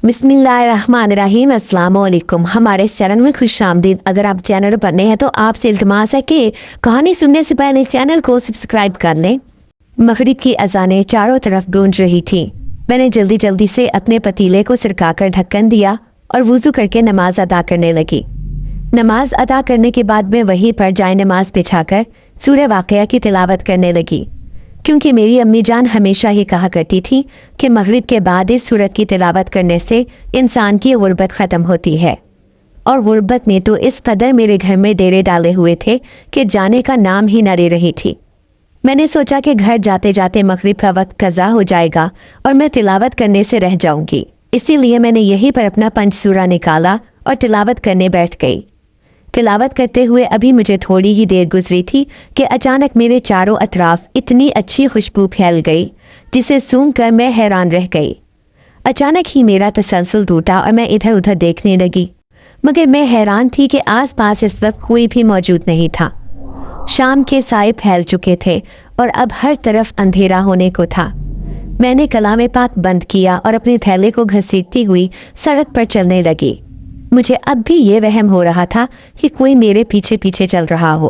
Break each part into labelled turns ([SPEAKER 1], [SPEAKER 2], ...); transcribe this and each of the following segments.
[SPEAKER 1] बिस्मिल्लाहिर्रहमानिर्रहीम अस्सलाम वालेकुम। हमारे इस चैनल में खुश आमदीद। अगर आप चैनल पर नए हैं तो आपसे इल्तिमास है कि कहानी सुनने से पहले चैनल को सब्सक्राइब कर लें। मगरिब की अजानें चारों तरफ गूंज रही थी। मैंने जल्दी जल्दी से अपने पतीले को सिरकाकर ढक्कन दिया और वुजू करके नमाज अदा करने लगी। नमाज अदा करने के बाद मैं वहीं पर जाए नमाज बिछाकर सूरह वाक़िया की तिलावत करने लगी, क्योंकि मेरी अम्मी जान हमेशा ही कहा करती थी कि मगरिब के बाद इस सूरत की तिलावत करने से इंसान की गुर्बत ख़त्म होती है। और गुर्बत ने तो इस कदर मेरे घर में डेरे डाले हुए थे कि जाने का नाम ही न ले रही थी। मैंने सोचा कि घर जाते जाते मगरिब का वक्त कज़ा हो जाएगा और मैं तिलावत करने से रह जाऊंगी, इसीलिए मैंने यहीं पर अपना पंच सूरा निकाला और तिलावत करने बैठ गई। तिलावत करते हुए अभी मुझे थोड़ी ही देर गुजरी थी कि अचानक मेरे चारों अतराफ इतनी अच्छी खुशबू फैल गई जिसे सूंघ कर मैं हैरान रह गई। अचानक ही मेरा तसलसल टूटा और मैं इधर उधर देखने लगी, मगर मैं हैरान थी कि आसपास इस वक्त कोई भी मौजूद नहीं था। शाम के साए फैल चुके थे और अब हर तरफ अंधेरा होने को था। मैंने कलाम पाक बंद किया और अपने थैले को घसीटती हुई सड़क पर चलने लगी। मुझे अब भी ये वहम हो रहा था कि कोई मेरे पीछे पीछे चल रहा हो,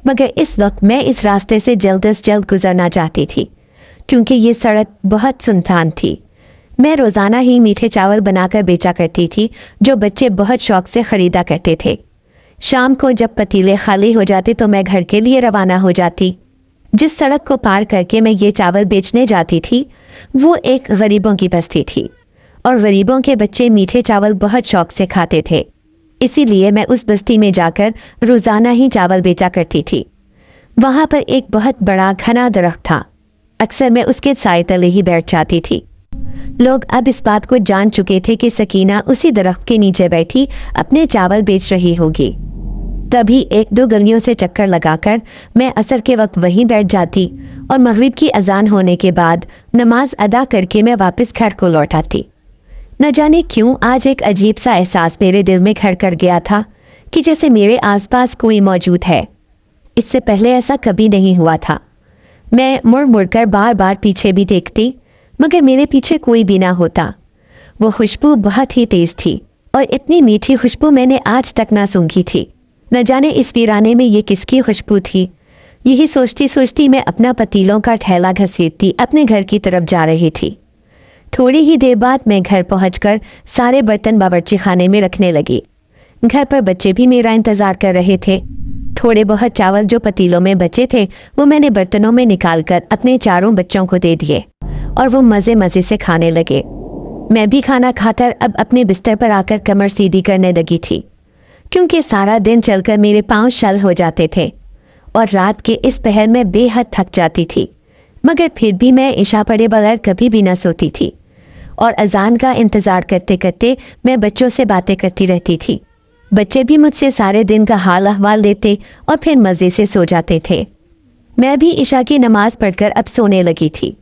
[SPEAKER 1] मगर इस वक्त मैं इस रास्ते से जल्द से जल्द गुजरना चाहती थी, क्योंकि ये सड़क बहुत सुनसान थी। मैं रोज़ाना ही मीठे चावल बनाकर बेचा करती थी, जो बच्चे बहुत शौक से ख़रीदा करते थे। शाम को जब पतीले खाली हो जाते तो मैं घर के लिए रवाना हो जाती। जिस सड़क को पार करके मैं ये चावल बेचने जाती थी वो एक गरीबों की बस्ती थी, और गरीबों के बच्चे मीठे चावल बहुत शौक से खाते थे। इसीलिए मैं उस बस्ती में जाकर रोज़ाना ही चावल बेचा करती थी। वहाँ पर एक बहुत बड़ा घना दरख्त था। अक्सर मैं उसके साए तले ही बैठ जाती थी। लोग अब इस बात को जान चुके थे कि सकीना उसी दरख्त के नीचे बैठी अपने चावल बेच रही होगी। तभी एक दो गलियों से चक्कर लगाकर मैं असर के वक्त वहीं बैठ जाती और मगरिब की अजान होने के बाद नमाज अदा करके मैं वापस घर को लौट आती। न जाने क्यों आज एक अजीब सा एहसास मेरे दिल में घर कर गया था कि जैसे मेरे आसपास कोई मौजूद है। इससे पहले ऐसा कभी नहीं हुआ था। मैं मुड़ मुड़कर बार बार पीछे भी देखती, मगर मेरे पीछे कोई भी ना होता। वो खुशबू बहुत ही तेज़ थी और इतनी मीठी खुशबू मैंने आज तक ना सूंघी थी। न जाने इस वीराने में ये किसकी खुशबू थी। यही सोचती सोचती मैं अपना पतीलों का ठेला घसीटती अपने घर की तरफ जा रही थी। थोड़ी ही देर बाद मैं घर पहुंचकर सारे बर्तन बावर्ची खाने में रखने लगी। घर पर बच्चे भी मेरा इंतज़ार कर रहे थे। थोड़े बहुत चावल जो पतीलों में बचे थे वो मैंने बर्तनों में निकालकर अपने चारों बच्चों को दे दिए और वो मज़े मज़े से खाने लगे। मैं भी खाना खाकर अब अपने बिस्तर पर आकर कमर सीधी करने लगी थी, क्योंकि सारा दिन चलकर मेरे पाँव शल हो जाते थे और रात के इस पहर में बेहद थक जाती थी। मगर फिर भी मैं इशा पढ़े बगैर कभी भी न सोती थी और अजान का इंतज़ार करते करते मैं बच्चों से बातें करती रहती थी। बच्चे भी मुझसे सारे दिन का हाल अहवाल लेते और फिर मज़े से सो जाते थे। मैं भी इशा की नमाज़ पढ़कर अब सोने लगी थी।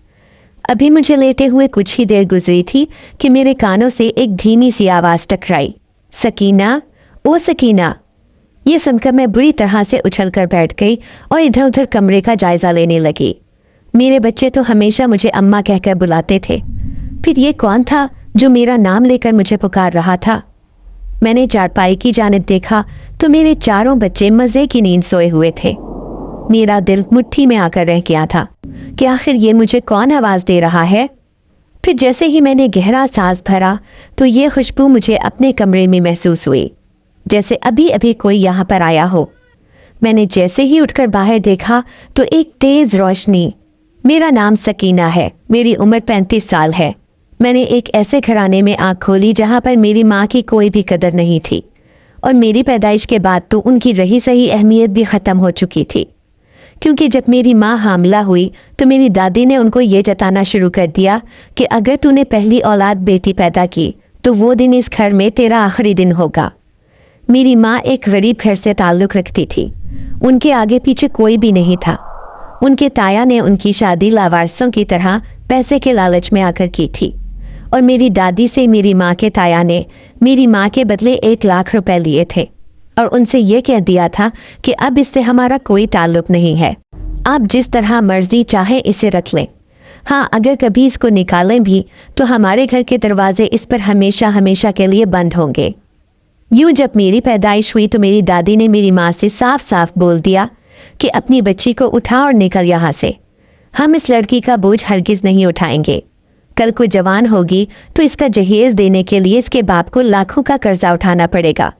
[SPEAKER 1] अभी मुझे लेटे हुए कुछ ही देर गुजरी थी कि मेरे कानों से एक धीमी सी आवाज़ टकराई, सकीना, ओ सकीना। ये सुनकर मैं बुरी तरह से उछल कर बैठ गई और इधर उधर कमरे का जायज़ा लेने लगी। मेरे बच्चे तो हमेशा मुझे अम्मा कहकर बुलाते थे, फिर ये कौन था जो मेरा नाम लेकर मुझे पुकार रहा था। मैंने चारपाई की जानिब देखा तो मेरे चारों बच्चे मज़े की नींद सोए हुए थे। मेरा दिल मुट्ठी में आकर रह गया था कि आखिर ये मुझे कौन आवाज़ दे रहा है। फिर जैसे ही मैंने गहरा सांस भरा तो ये खुशबू मुझे अपने कमरे में महसूस हुई, जैसे अभी अभी कोई यहाँ पर आया हो। मैंने जैसे ही उठकर बाहर देखा तो एक तेज़ रोशनी। मेरा नाम सकीना है, मेरी उम्र 35 साल है। मैंने एक ऐसे घराने में आँख खोली जहाँ पर मेरी माँ की कोई भी कदर नहीं थी, और मेरी पैदाइश के बाद तो उनकी रही सही अहमियत भी ख़त्म हो चुकी थी, क्योंकि जब मेरी माँ हामला हुई तो मेरी दादी ने उनको ये जताना शुरू कर दिया कि अगर तूने पहली औलाद बेटी पैदा की तो वो दिन इस घर में तेरा आखिरी दिन होगा। मेरी माँ एक गरीब घर से ताल्लुक़ रखती थी। उनके आगे पीछे कोई भी नहीं था। उनके ताया ने उनकी शादी लावारसों की तरह पैसे के लालच में आकर की थी, और मेरी दादी से मेरी माँ के ताया ने मेरी माँ के बदले 1 लाख रुपए लिए थे और उनसे ये कह दिया था कि अब इससे हमारा कोई ताल्लुक़ नहीं है, आप जिस तरह मर्जी चाहे इसे रख लें। हाँ, अगर कभी इसको निकालें भी तो हमारे घर के दरवाजे इस पर हमेशा हमेशा के लिए बंद होंगे। यूं जब मेरी पैदाइश हुई तो मेरी दादी ने मेरी माँ से साफ साफ बोल दिया कि अपनी बच्ची को उठा और निकल यहाँ से। हम इस लड़की का बोझ हरगिज नहीं उठाएंगे। कल को जवान होगी तो इसका जहेज देने के लिए इसके बाप को लाखों का कर्जा उठाना पड़ेगा।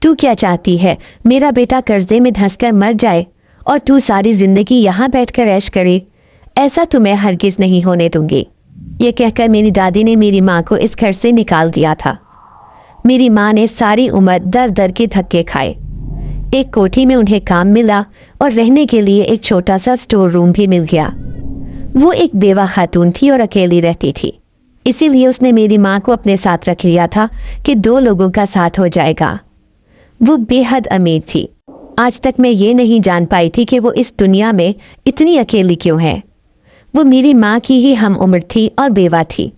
[SPEAKER 1] तू क्या चाहती है, मेरा बेटा कर्जे में धंसकर मर जाए और तू सारी जिंदगी यहाँ बैठकर ऐश करे? ऐसा तो मैं हरगिज नहीं होने दूंगी। ये कहकर मेरी दादी ने मेरी माँ को इस घर से निकाल दिया था। मेरी माँ ने सारी उम्र दर दर के धक्के खाए। एक कोठी में उन्हें काम मिला और रहने के लिए एक छोटा सा स्टोर रूम भी मिल गया। वो एक बेवा खातून थी और अकेली रहती थी, इसीलिए उसने मेरी माँ को अपने साथ रख लिया था कि 2 लोगों का साथ हो जाएगा। वो बेहद अमीर थी। आज तक मैं ये नहीं जान पाई थी कि वो इस दुनिया में इतनी अकेली क्यों है। वो मेरी माँ की ही हम उम्र थी और बेवा थी।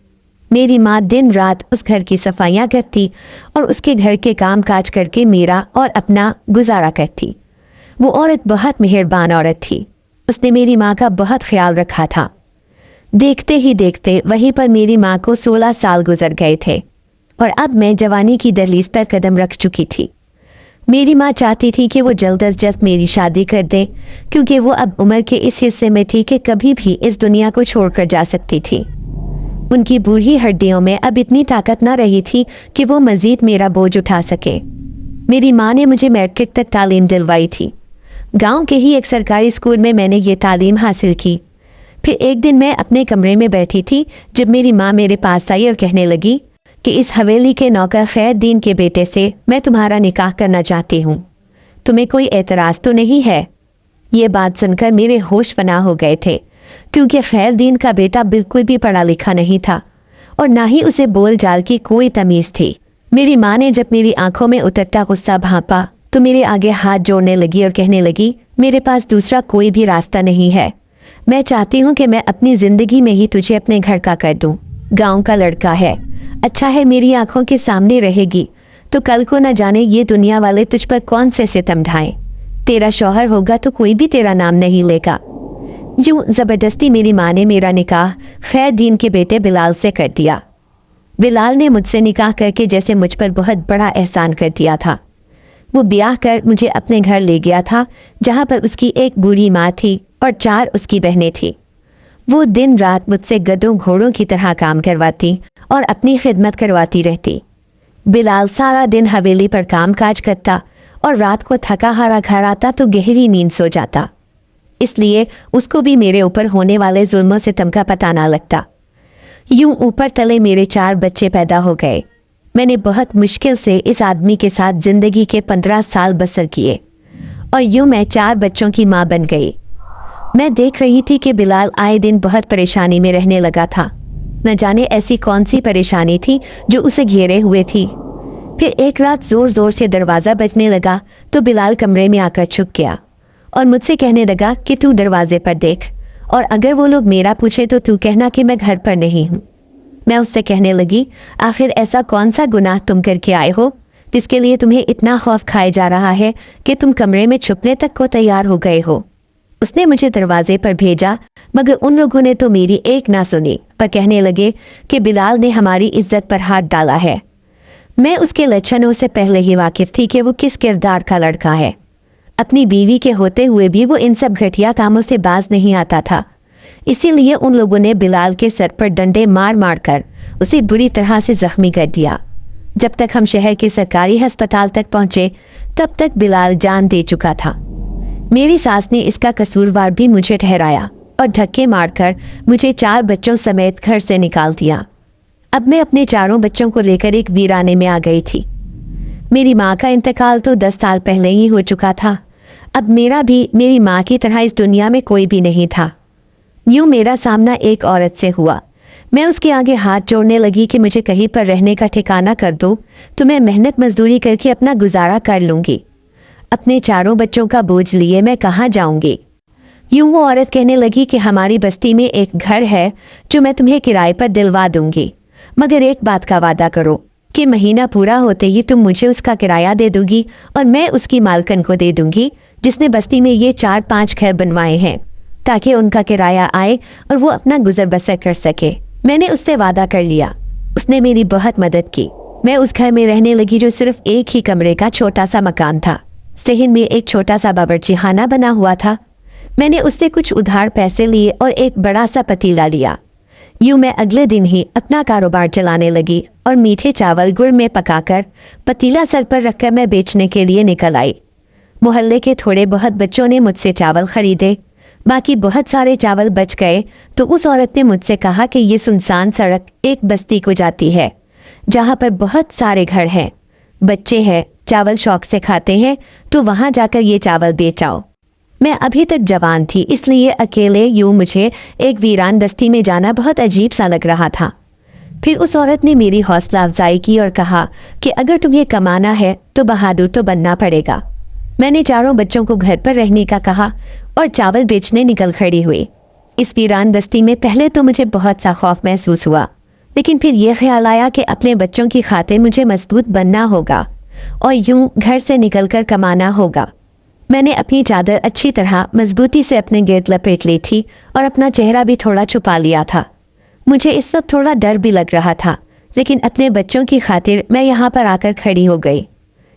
[SPEAKER 1] मेरी माँ दिन रात उस घर की सफाइयाँ करती और उसके घर के काम काज करके मेरा और अपना गुजारा करती। वो औरत बहुत मेहरबान औरत थी। उसने मेरी माँ का बहुत ख्याल रखा था। देखते ही देखते वहीं पर मेरी माँ को 16 साल गुजर गए थे और अब मैं जवानी की दहलीज पर कदम रख चुकी थी। मेरी माँ चाहती थी कि वो जल्द अज जल्द मेरी शादी कर दे, क्योंकि वो अब उम्र के इस हिस्से में थी कि कभी भी इस दुनिया को छोड़कर जा सकती थी। उनकी बूढ़ी हड्डियों में अब इतनी ताकत न रही थी कि वो मजीद मेरा बोझ उठा सके। मेरी माँ ने मुझे मैट्रिक तक तालीम दिलवाई थी। गांव के ही एक सरकारी स्कूल में मैंने ये तालीम हासिल की। फिर एक दिन मैं अपने कमरे में बैठी थी जब मेरी माँ मेरे पास आई और कहने लगी कि इस हवेली के नौकर खैरदीन के बेटे से मैं तुम्हारा निकाह करना चाहती हूँ। तुम्हें कोई एतराज़ तो नहीं है? ये बात सुनकर मेरे होश फना हो गए थे, क्योंकि खैरदीन का बेटा बिल्कुल भी पढ़ा लिखा नहीं था और ना ही उसे बोल चाल की कोई तमीज़ थी। मेरी माँ ने जब मेरी आंखों में उतरता गुस्सा भांपा तो मेरे आगे हाथ जोड़ने लगी और कहने लगी, मेरे पास दूसरा कोई भी रास्ता नहीं है। मैं चाहती हूँ कि मैं अपनी ज़िंदगी में ही तुझे अपने घर का कर दूँ। गाँव का लड़का है, अच्छा है मेरी आंखों के सामने रहेगी तो कल को न जाने ये दुनिया वाले तुझ पर कौन से सितम ढाएं। तेरा शौहर होगा तो कोई भी तेरा नाम नहीं लेगा। यूं ज़बरदस्ती मेरी माँ ने मेरा निकाह खैरदीन के बेटे बिलाल से कर दिया। बिलाल ने मुझसे निकाह करके जैसे मुझ पर बहुत बड़ा एहसान कर दिया था। वो ब्याह कर मुझे अपने घर ले गया था, जहाँ पर उसकी एक बूढ़ी माँ थी और 4 उसकी बहनें थी। वो दिन रात मुझसे गधों घोड़ों की तरह काम करवाती और अपनी खिदमत करवाती रहती। बिलाल सारा दिन हवेली पर काम काज करता और रात को थका हारा घर आता तो गहरी नींद सो जाता, इसलिए उसको भी मेरे ऊपर होने वाले जुल्मों से तम का पता ना लगता। यूं ऊपर तले मेरे 4 बच्चे पैदा हो गए। मैंने बहुत मुश्किल से इस आदमी के साथ ज़िंदगी के 15 साल बसर किए और यूं मैं 4 बच्चों की माँ बन गई। मैं देख रही थी कि बिलाल आए दिन बहुत परेशानी में रहने लगा था। न जाने ऐसी कौन सी परेशानी थी जो उसे घेरे हुए थी। फिर एक रात ज़ोर ज़ोर से दरवाज़ा बजने लगा तो बिलाल कमरे में आकर छुप गया और मुझसे कहने लगा कि तू दरवाजे पर देख और अगर वो लोग मेरा पूछे तो तू कहना कि मैं घर पर नहीं हूँ। मैं उससे कहने लगी, आखिर ऐसा कौन सा गुनाह तुम करके आए हो जिसके लिए तुम्हें इतना खौफ खाए जा रहा है कि तुम कमरे में छुपने तक को तैयार हो गए हो। उसने मुझे दरवाजे पर भेजा, मगर उन लोगों ने तो मेरी एक ना सुनी और कहने लगे कि बिलाल ने हमारी इज्जत पर हाथ डाला है। मैं उसके लक्षणों से पहले ही वाकिफ थी कि वो किस किरदार का लड़का है। अपनी बीवी के होते हुए भी वो इन सब घटिया कामों से बाज नहीं आता था। इसीलिए उन लोगों ने बिलाल के सर पर डंडे मार मार कर उसे बुरी तरह से जख्मी कर दिया। जब तक हम शहर के सरकारी अस्पताल तक पहुंचे तब तक बिलाल जान दे चुका था। मेरी सास ने इसका कसूरवार भी मुझे ठहराया और धक्के मारकर मुझे 4 बच्चों समेत घर से निकाल दिया। अब मैं अपने 4 बच्चों को लेकर एक वीराने में आ गई थी। मेरी माँ का इंतकाल तो 10 साल पहले ही हो चुका था। अब मेरा भी मेरी माँ की तरह इस दुनिया में कोई भी नहीं था। यूं मेरा सामना एक औरत से हुआ। मैं उसके आगे हाथ जोड़ने लगी कि मुझे कहीं पर रहने का ठिकाना कर दो तो मैं मेहनत मजदूरी करके अपना गुजारा कर लूँगी। अपने 4 बच्चों का बोझ लिए मैं कहाँ जाऊँगी। यूं वो औरत कहने लगी कि हमारी बस्ती में एक घर है जो मैं तुम्हें किराए पर दिलवा दूँगी, मगर एक बात का वादा करो कि महीना पूरा होते ही तुम मुझे उसका किराया दे दोगी और मैं उसकी मालकन को दे दूँगी जिसने बस्ती में ये 4-5 घर बनवाए हैं। ताकि उनका किराया आए और वो अपना गुजर बसर कर सके। मैंने उससे वादा कर लिया। उसने मेरी बहुत मदद की। मैं उस घर में रहने लगी जो सिर्फ एक ही कमरे का छोटा सा मकान था। सहन में एक छोटा सा बावर्ची खाना बना हुआ था। मैंने उससे कुछ उधार पैसे लिए और एक बड़ा सा पतीला लिया। यूं मैं अगले दिन ही अपना कारोबार चलाने लगी और मीठे चावल गुड़ में पकाकर पतीला सर पर रखकर मैं बेचने के लिए निकल आई। मोहल्ले के थोड़े बहुत बच्चों ने मुझसे चावल खरीदे। बाकी बहुत सारे चावल बच गए तो उस औरत ने मुझसे कहा कि ये सुनसान सड़क एक बस्ती को जाती है जहाँ पर बहुत सारे घर हैं, बच्चे हैं, चावल शौक से खाते हैं, तो वहाँ जाकर ये चावल बेच आओ। मैं अभी तक जवान थी, इसलिए अकेले यूं मुझे एक वीरान बस्ती में जाना बहुत अजीब सा लग रहा था। फिर उस औरत ने मेरी हौसला अफजाई की और कहा कि अगर तुम्हें कमाना है तो बहादुर तो बनना पड़ेगा। मैंने चारों बच्चों को घर पर रहने का कहा और चावल बेचने निकल खड़ी हुई। इस वीरान बस्ती में पहले तो मुझे बहुत सा खौफ महसूस हुआ, लेकिन फिर यह ख्याल आया कि अपने बच्चों की खातिर मुझे मजबूत बनना होगा और यूं घर से निकलकर कमाना होगा। मैंने अपनी चादर अच्छी तरह मजबूती से अपने गिर्द लपेट ली थी और अपना चेहरा भी थोड़ा छुपा लिया था। मुझे इस वक्त थोड़ा डर भी लग रहा था, लेकिन अपने बच्चों की खातिर मैं यहाँ पर आकर खड़ी हो गई।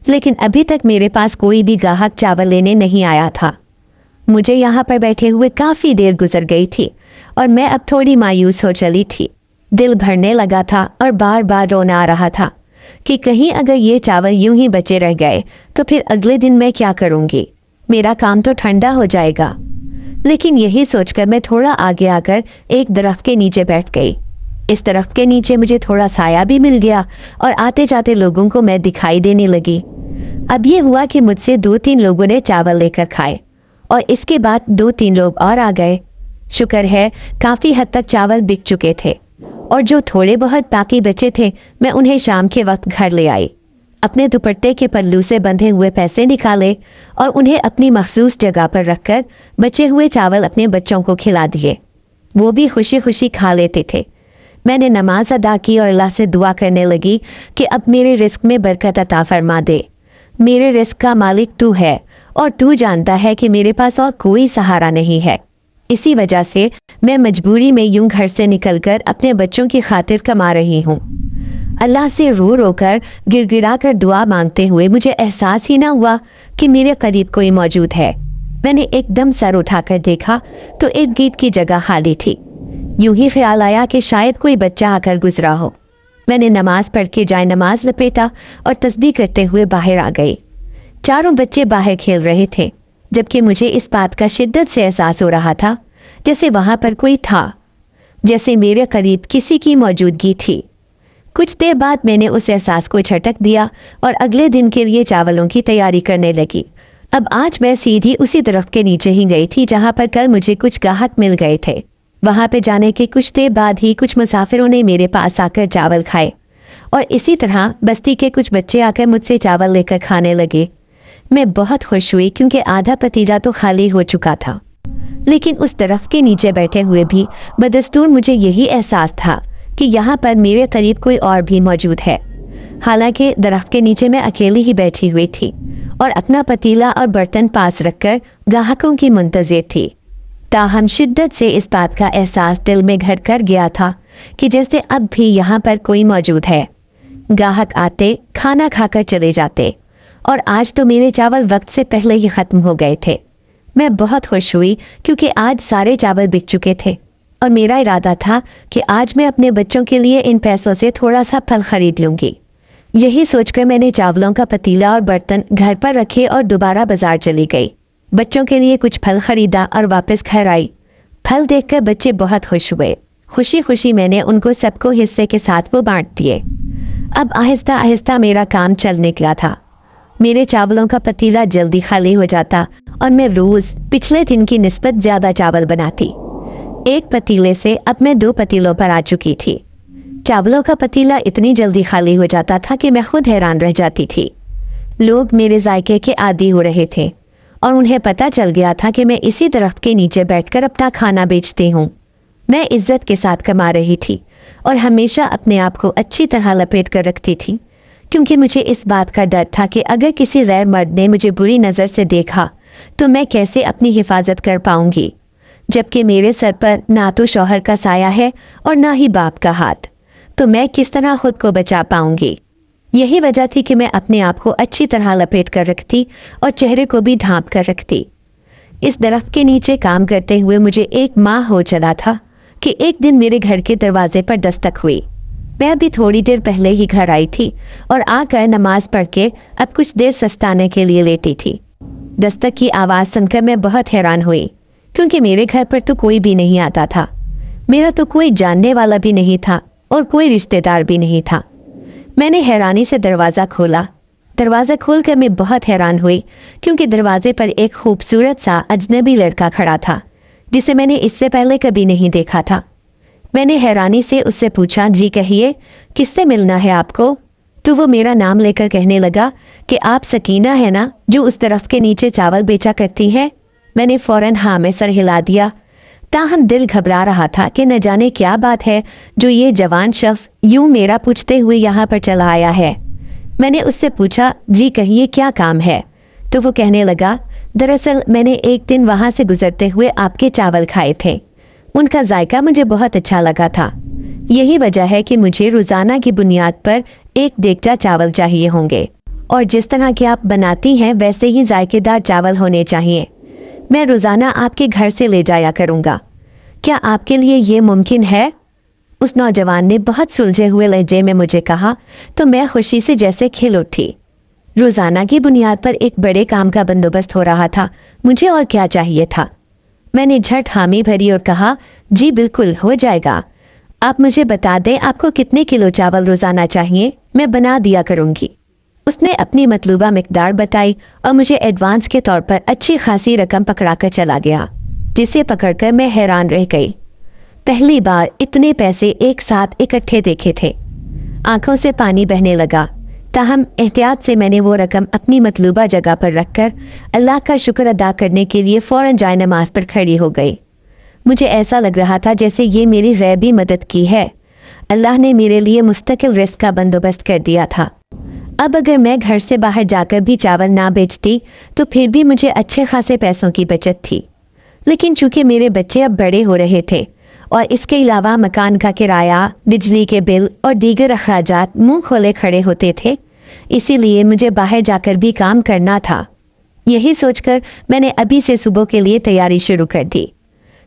[SPEAKER 1] लेकिन अभी तक मेरे पास कोई भी ग्राहक चावल लेने नहीं आया था। मुझे यहाँ पर बैठे हुए काफ़ी देर गुजर गई थी और मैं अब थोड़ी मायूस हो चली थी। दिल भरने लगा था और बार बार रोना आ रहा था कि कहीं अगर ये चावल यूं ही बचे रह गए तो फिर अगले दिन मैं क्या करूँगी, मेरा काम तो ठंडा हो जाएगा। लेकिन यही सोचकर मैं थोड़ा आगे आकर एक दरख्त के नीचे बैठ गई। इस दरख्त के नीचे मुझे थोड़ा साया भी मिल गया और आते जाते लोगों को मैं दिखाई देने लगी। अब ये हुआ कि मुझसे 2-3 लोगों ने चावल लेकर खाए और इसके बाद 2-3 लोग और आ गए। शुक्र है काफ़ी हद तक चावल बिक चुके थे और जो थोड़े बहुत बाकी बचे थे मैं उन्हें शाम के वक्त घर ले आई। अपने दुपट्टे के पल्लू से बंधे हुए पैसे निकाले और उन्हें अपनी मखसूस जगह पर रखकर बचे हुए चावल अपने बच्चों को खिला दिए। वो भी खुशी खुशी खा लेते थे। मैंने नमाज अदा की और अल्लाह से दुआ करने लगी कि अब मेरे रिस्क में बरकत अता फरमा दे। मेरे रिस्क का मालिक तू है और तू जानता है कि मेरे पास और कोई सहारा नहीं है। इसी वजह से मैं मजबूरी में यूं घर से निकलकर अपने बच्चों की खातिर कमा रही हूँ। अल्लाह से रो रो कर गिड़गिड़ा कर दुआ मांगते हुए मुझे एहसास ही ना हुआ कि मेरे करीब कोई मौजूद है। मैंने एकदम सर उठाकर देखा तो इर्द गिर्द की जगह खाली थी। यूं ही ख्याल आया कि शायद कोई बच्चा आकर गुजरा हो। मैंने नमाज पढ़ के जाए नमाज लपेटा और तस्बीह करते हुए बाहर आ गई। चारों बच्चे बाहर खेल रहे थे, जबकि मुझे इस बात का शिद्दत से एहसास हो रहा था जैसे वहाँ पर कोई था, जैसे मेरे करीब किसी की मौजूदगी थी। कुछ देर बाद मैंने उस एहसास को झटक दिया और अगले दिन के लिए चावलों की तैयारी करने लगी। अब आज मैं सीधी उसी दरख्त के नीचे ही गई थी जहाँ पर कल मुझे कुछ ग्राहक मिल गए थे। वहाँ पे जाने के कुछ देर बाद ही कुछ मुसाफिरों ने मेरे पास आकर चावल खाए और इसी तरह बस्ती के कुछ बच्चे आकर मुझसे चावल लेकर खाने लगे। मैं बहुत खुश हुई क्योंकि आधा पतीला तो खाली हो चुका था। लेकिन उस दरख्त के नीचे बैठे हुए भी बदस्तूर मुझे यही एहसास था कि यहाँ पर मेरे करीब कोई और भी मौजूद है। हालांकि दरख्त के नीचे मैं अकेली ही बैठी हुई थी और अपना पतीला और बर्तन पास रखकर ग्राहकों की मुंतज़िर थी। ताहम शिद्दत से इस बात का एहसास दिल में घर कर गया था कि जैसे अब भी यहाँ पर कोई मौजूद है। ग्राहक आते, खाना खाकर चले जाते और आज तो मेरे चावल वक्त से पहले ही ख़त्म हो गए थे। मैं बहुत खुश हुई क्योंकि आज सारे चावल बिक चुके थे और मेरा इरादा था कि आज मैं अपने बच्चों के लिए इन पैसों से थोड़ा सा फल खरीद लूँगी। यही सोचकर मैंने चावलों का पतीला और बर्तन घर पर रखे और दोबारा बाजार चली गई। बच्चों के लिए कुछ फल खरीदा और वापस घर आई। फल देखकर बच्चे बहुत खुश हुए। खुशी खुशी मैंने उनको सबको हिस्से के साथ वो बांट दिए। अब आहिस्ता आहिस्ता मेरा काम चल निकला था। मेरे चावलों का पतीला जल्दी खाली हो जाता और मैं रोज़ पिछले दिन की निस्बत ज़्यादा चावल बनाती। एक पतीले से अब मैं 2 पतीलों पर आ चुकी थी। चावलों का पतीला इतनी जल्दी खाली हो जाता था कि मैं खुद हैरान रह जाती थी। लोग मेरे जायके के आदी हो रहे थे और उन्हें पता चल गया था कि मैं इसी दरख्त के नीचे बैठकर अपना खाना बेचती हूँ। मैं इज्जत के साथ कमा रही थी और हमेशा अपने आप को अच्छी तरह लपेट कर रखती थी, क्योंकि मुझे इस बात का डर था कि अगर किसी गैर मर्द ने मुझे बुरी नज़र से देखा तो मैं कैसे अपनी हिफाजत कर पाऊंगी। जबकि मेरे सर पर ना तो शौहर का साया है और ना ही बाप का हाथ, तो मैं किस तरह खुद को बचा पाऊंगी। यही वजह थी कि मैं अपने आप को अच्छी तरह लपेट कर रखती और चेहरे को भी ढांप कर रखती। इस दरख्त के नीचे काम करते हुए मुझे 1 माह हो चला था कि एक दिन मेरे घर के दरवाजे पर दस्तक हुई। मैं अभी थोड़ी देर पहले ही घर आई थी और आकर नमाज पढ़ के अब कुछ देर सस्ताने के लिए लेटी थी। दस्तक की आवाज़ सुनकर मैं बहुत हैरान हुई, क्योंकि मेरे घर पर तो कोई भी नहीं आता था। मेरा तो कोई जानने वाला भी नहीं था और कोई रिश्तेदार भी नहीं था। मैंने हैरानी से दरवाज़ा खोला। दरवाज़ा खोलकर मैं बहुत हैरान हुई, क्योंकि दरवाजे पर एक खूबसूरत सा अजनबी लड़का खड़ा था, जिसे मैंने इससे पहले कभी नहीं देखा था। मैंने हैरानी से उससे पूछा, जी कहिए, किससे मिलना है आपको? तो वो मेरा नाम लेकर कहने लगा कि आप सकीना है ना, जो उस दरख्त के नीचे चावल बेचा करती है। मैंने फ़ौरन हाँ में सर हिला दिया। ताहम दिल घबरा रहा था कि न जाने क्या बात है जो ये जवान शख्स यूं मेरा पूछते हुए यहाँ पर चला आया है। मैंने उससे पूछा, जी कहिए क्या काम है? तो वो कहने लगा, दरअसल मैंने एक दिन वहाँ से गुजरते हुए आपके चावल खाए थे। उनका जायका मुझे बहुत अच्छा लगा था। यही वजह है कि मुझे रोज़ाना की बुनियाद पर 1 देगचा चावल चाहिए होंगे, और जिस तरह के आप बनाती हैं वैसे ही जायकेदार चावल होने चाहिए। मैं रोज़ाना आपके घर से ले जाया करूँगा। क्या आपके लिए ये मुमकिन है? उस नौजवान ने बहुत सुलझे हुए लहजे में मुझे कहा, तो मैं खुशी से जैसे खिल उठी। रोज़ाना की बुनियाद पर एक बड़े काम का बंदोबस्त हो रहा था, मुझे और क्या चाहिए था। मैंने झट हामी भरी और कहा, जी बिल्कुल हो जाएगा। आप मुझे बता दें आपको कितने किलो चावल रोज़ाना चाहिए, मैं बना दिया करूँगी। उसने अपनी मतलूबा मिकदार बताई और मुझे एडवांस के तौर पर अच्छी खासी रकम पकड़ाकर चला गया, जिसे पकड़कर मैं हैरान रह गई। पहली बार इतने पैसे एक साथ इकट्ठे देखे थे। आंखों से पानी बहने लगा। ताहम एहतियात से मैंने वो रकम अपनी मतलूबा जगह पर रखकर अल्लाह का शुक्र अदा करने के लिए फ़ौरन जाए नमाज पर खड़ी हो गई। मुझे ऐसा लग रहा था जैसे ये मेरी गैबी मदद की है। अल्लाह ने मेरे लिए मुस्तकिल रिस्क का बंदोबस्त कर दिया था। अब अगर मैं घर से बाहर जाकर भी चावल ना बेचती तो फिर भी मुझे अच्छे खासे पैसों की बचत थी। लेकिन चूंकि मेरे बच्चे अब बड़े हो रहे थे और इसके अलावा मकान का किराया, बिजली के बिल और दीगर अखराजात मुंह खोले खड़े होते थे, इसीलिए मुझे बाहर जाकर भी काम करना था। यही सोचकर मैंने अभी से सुबह के लिए तैयारी शुरू कर दी।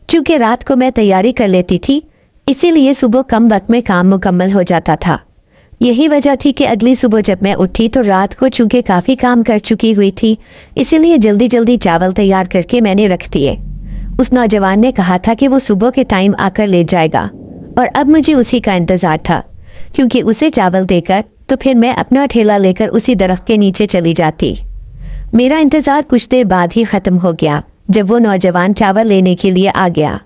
[SPEAKER 1] चूँकि रात को मैं तैयारी कर लेती थी, इसीलिए सुबह कम वक्त में काम मुकम्मल हो जाता था। यही वजह थी कि अगली सुबह जब मैं उठी तो रात को चूँकि काफ़ी काम कर चुकी हुई थी, इसीलिए जल्दी जल्दी चावल तैयार करके मैंने रख दिए। उस नौजवान ने कहा था कि वो सुबह के टाइम आकर ले जाएगा, और अब मुझे उसी का इंतज़ार था, क्योंकि उसे चावल देकर तो फिर मैं अपना ठेला लेकर उसी दरख्त के नीचे चली जाती। मेरा इंतज़ार कुछ देर बाद ही ख़त्म हो गया जब वो नौजवान चावल लेने के लिए आ गया।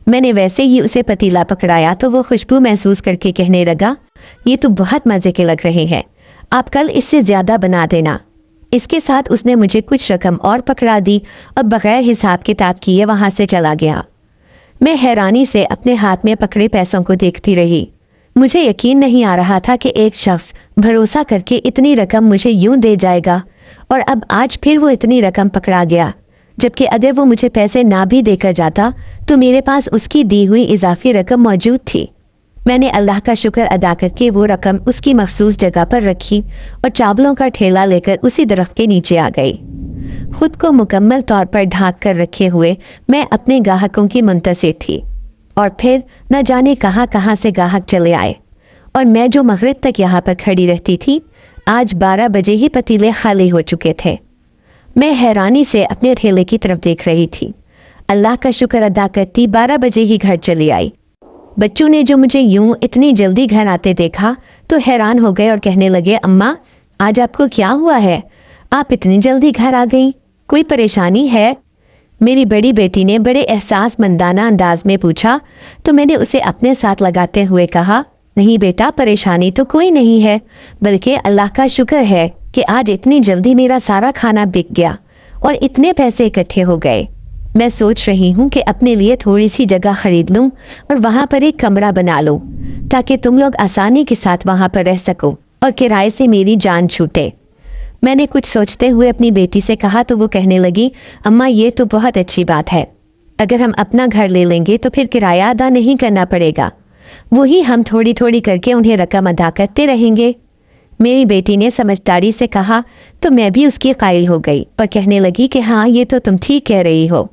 [SPEAKER 1] मैंने वैसे ही उसे पतीला पकड़ाया तो वो खुशबू महसूस करके कहने लगा, ये तो बहुत मज़े के लग रहे हैं, आप कल इससे ज़्यादा बना देना। इसके साथ उसने मुझे कुछ रकम और पकड़ा दी और बगैर हिसाब किताब किए वहाँ से चला गया। मैं हैरानी से अपने हाथ में पकड़े पैसों को देखती रही। मुझे यकीन नहीं आ रहा था कि एक शख्स भरोसा करके इतनी रकम मुझे यूं दे जाएगा, और अब आज फिर वो इतनी रकम पकड़ा गया, जबकि अगर वो मुझे पैसे ना भी देकर जाता तो मेरे पास उसकी दी हुई इजाफी रकम मौजूद थी। मैंने अल्लाह का शुक्र अदा करके वो रकम उसकी मखसूस जगह पर रखी और चावलों का ठेला लेकर उसी दरख्त के नीचे आ गई। खुद को मुकम्मल तौर पर ढांक कर रखे हुए मैं अपने ग्राहकों की मुंतज़िर थी, और फिर न जाने कहाँ कहाँ से ग्राहक चले आए, और मैं जो मगरिब तक यहाँ पर खड़ी रहती थी, आज 12 बजे ही पतीले खाली हो चुके थे। मैं हैरानी से अपने ठेले की तरफ देख रही थी। अल्लाह का शुक्र अदा करती 12 बजे ही घर चली आई। बच्चों ने जो मुझे यूं इतनी जल्दी घर आते देखा तो हैरान हो गए और कहने लगे, अम्मा आज आपको क्या हुआ है, आप इतनी जल्दी घर आ गईं, कोई परेशानी है? मेरी बड़ी बेटी ने बड़े एहसासमंदाना अंदाज में पूछा, तो मैंने उसे अपने साथ लगाते हुए कहा, नहीं बेटा, परेशानी तो कोई नहीं है, बल्कि अल्लाह का शुक्र है कि आज इतनी जल्दी मेरा सारा खाना बिक गया और इतने पैसे इकट्ठे हो गए। मैं सोच रही हूँ कि अपने लिए थोड़ी सी जगह खरीद लूँ और वहाँ पर एक कमरा बना लूँ, ताकि तुम लोग आसानी के साथ वहाँ पर रह सको और किराए से मेरी जान छूटे। मैंने कुछ सोचते हुए अपनी बेटी से कहा तो वो कहने लगी, अम्मा ये तो बहुत अच्छी बात है, अगर हम अपना घर ले लेंगे तो फिर किराया अदा नहीं करना पड़ेगा, वही हम थोड़ी थोड़ी करके उन्हें रकम अदा करते रहेंगे। मेरी बेटी ने समझदारी से कहा तो मैं भी उसकी कायल हो गई और कहने लगी कि हाँ, ये तो तुम ठीक कह रही हो,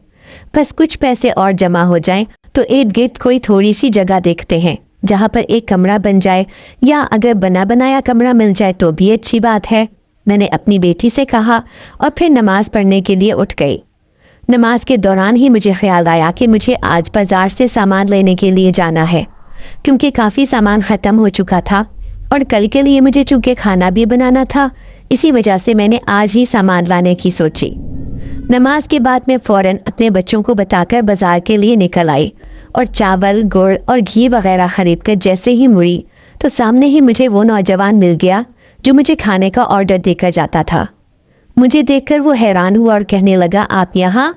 [SPEAKER 1] बस कुछ पैसे और जमा हो जाएं तो इर्द गिर्द कोई थोड़ी सी जगह देखते हैं जहाँ पर एक कमरा बन जाए, या अगर बना बनाया कमरा मिल जाए तो भी अच्छी बात है। मैंने अपनी बेटी से कहा और फिर नमाज पढ़ने के लिए उठ गई। नमाज के दौरान ही मुझे ख्याल आया कि मुझे आज बाजार से सामान लेने के लिए जाना है, क्योंकि काफ़ी सामान ख़त्म हो चुका था और कल के लिए मुझे चूँकि खाना भी बनाना था, इसी वजह से मैंने आज ही सामान लाने की सोची। नमाज के बाद मैं फ़ौरन अपने बच्चों को बताकर बाज़ार के लिए निकल आई और चावल, गुड़ और घी वगैरह ख़रीद कर जैसे ही मुड़ी तो सामने ही मुझे वो नौजवान मिल गया जो मुझे खाने का ऑर्डर देकर जाता था। मुझे देखकर वो हैरान हुआ और कहने लगा, आप यहाँ?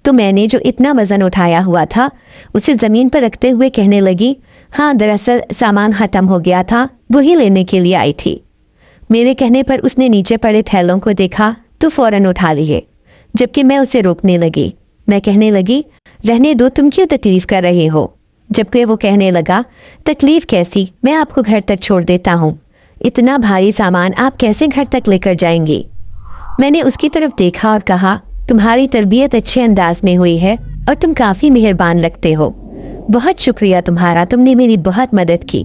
[SPEAKER 1] तो मैंने जो इतना वज़न उठाया हुआ था उसे ज़मीन पर रखते हुए कहने लगी, हाँ, दरअसल सामान ख़त्म हो गया था, वही लेने के लिए आई थी। मेरे कहने पर उसने नीचे पड़े थैलों को देखा तो फ़ौरन उठा लिए, जबकि मैं उसे रोकने लगी। मैं कहने लगी, रहने दो, तुम क्यों तकलीफ़ कर रहे हो? जबकि वो कहने लगा, तकलीफ़ कैसी, मैं आपको घर तक छोड़ देता हूँ, इतना भारी सामान आप कैसे घर तक लेकर जाएंगी? मैंने उसकी तरफ देखा और कहा, तुम्हारी तरबियत अच्छे अंदाज में हुई है और तुम काफ़ी मेहरबान लगते हो, बहुत शुक्रिया तुम्हारा, तुमने मेरी बहुत मदद की।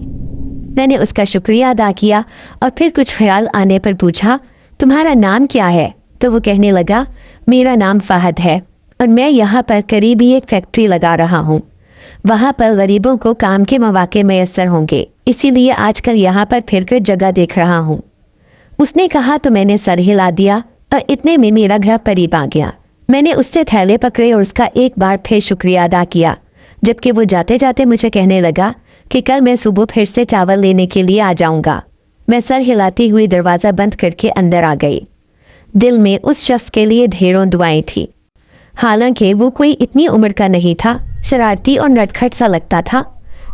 [SPEAKER 1] मैंने उसका शुक्रिया अदा किया और फिर कुछ ख्याल आने पर पूछा, तुम्हारा नाम क्या है? तो वो कहने लगा, मेरा नाम फ़हद है और मैं यहाँ पर करीब ही एक फैक्ट्री लगा रहा हूँ, वहाँ पर गरीबों को काम के मौके मैसर होंगे, इसीलिए आजकल यहाँ पर फिरकर जगह देख रहा हूँ। उसने कहा तो मैंने सर हिला दिया और इतने में मेरा घर करीब आ गया। मैंने उससे थैले पकड़े और उसका एक बार फिर शुक्रिया अदा किया, जबकि वो जाते जाते मुझे कहने लगा कि कल मैं सुबह फिर से चावल लेने के लिए आ जाऊँगा। मैं सर हिलाती हुई दरवाज़ा बंद करके अंदर आ गई। दिल में उस शख्स के लिए ढेरों दुआएं थी। हालांकि वो कोई इतनी उम्र का नहीं था, शरारती और नटखट सा लगता था,